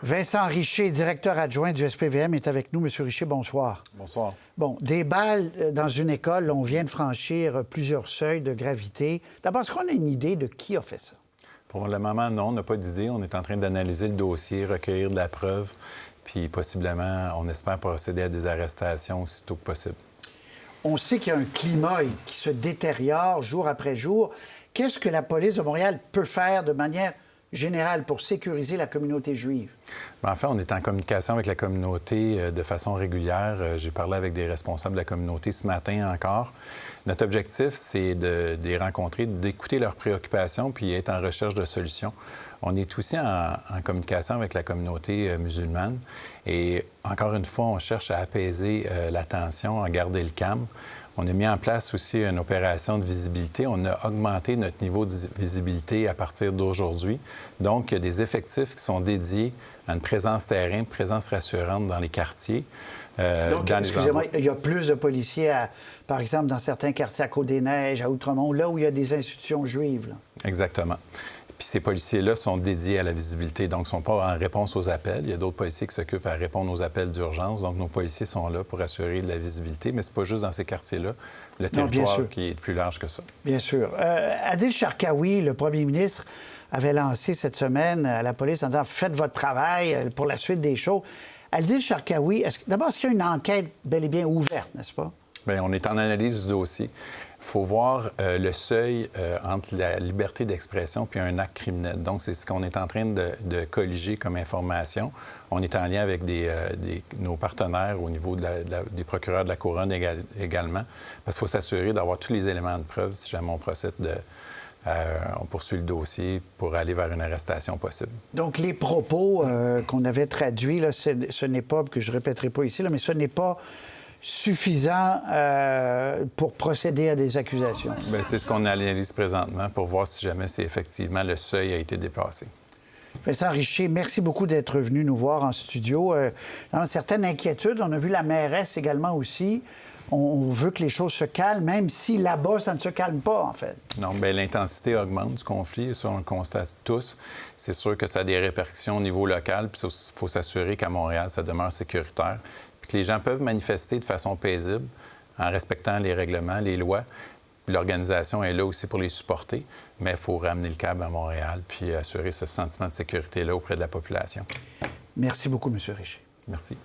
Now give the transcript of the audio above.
Vincent Richer, directeur adjoint du SPVM, est avec nous. Monsieur Richer, bonsoir. Bonsoir. Bon, des balles dans une école, on vient de franchir plusieurs seuils de gravité. D'abord, est-ce qu'on a une idée de qui a fait ça? Pour le moment, non, on n'a pas d'idée. On est en train d'analyser le dossier, recueillir de la preuve, puis possiblement, on espère procéder à des arrestations aussitôt que possible. On sait qu'il y a un climat qui se détériore jour après jour. Qu'est-ce que la police de Montréal peut faire de manière générale pour sécuriser la communauté juive? En fait, on est en communication avec la communauté de façon régulière. J'ai parlé avec des responsables de la communauté ce matin encore. Notre objectif, c'est de les rencontrer, d'écouter leurs préoccupations puis être en recherche de solutions. On est aussi en communication avec la communauté musulmane et encore une fois, on cherche à apaiser la tension, à garder le calme. On a mis en place aussi une opération de visibilité. On a augmenté notre niveau de visibilité à partir d'aujourd'hui. Donc, il y a des effectifs qui sont dédiés à une présence terrain, une présence rassurante dans les quartiers. Donc, excusez-moi, il y a plus de policiers, par exemple, dans certains quartiers à Côte-des-Neiges, à Outremont, là où il y a des institutions juives. Là. Exactement. Puis ces policiers-là sont dédiés à la visibilité, donc ne sont pas en réponse aux appels. Il y a d'autres policiers qui s'occupent à répondre aux appels d'urgence. Donc, nos policiers sont là pour assurer de la visibilité, mais ce n'est pas juste dans ces quartiers-là. Le territoire qui est plus large que ça. Bien sûr. Adil Sharkawi, le premier ministre, avait lancé cette semaine à la police en disant « Faites votre travail pour la suite des choses ». Adil Sharkawi, d'abord, est-ce qu'il y a une enquête bel et bien ouverte, n'est-ce pas? Bien, on est en analyse du dossier. Il faut voir le seuil entre la liberté d'expression puis un acte criminel. Donc, c'est ce qu'on est en train de colliger comme information. On est en lien avec nos partenaires au niveau des procureurs de la Couronne également, parce qu'il faut s'assurer d'avoir tous les éléments de preuve si jamais on procède on poursuit le dossier pour aller vers une arrestation possible. Donc, les propos qu'on avait traduits, là, ce n'est pas, que je ne répéterai pas ici, là, mais ce n'est pas suffisant pour procéder à des accusations. Bien, c'est ce qu'on analyse présentement pour voir si jamais c'est effectivement le seuil a été dépassé. Vincent Richer, merci beaucoup d'être venu nous voir en studio. Dans certaines inquiétudes, on a vu la mairesse également aussi. On veut que les choses se calment, même si là-bas, ça ne se calme pas, en fait. Non, bien, l'intensité augmente du conflit, ça, on le constate tous. C'est sûr que ça a des répercussions au niveau local, puis il faut s'assurer qu'à Montréal, ça demeure sécuritaire, puis que les gens peuvent manifester de façon paisible, en respectant les règlements, les lois. Puis l'organisation est là aussi pour les supporter, mais il faut ramener le câble à Montréal, puis assurer ce sentiment de sécurité-là auprès de la population. Merci beaucoup, M. Richer. Merci.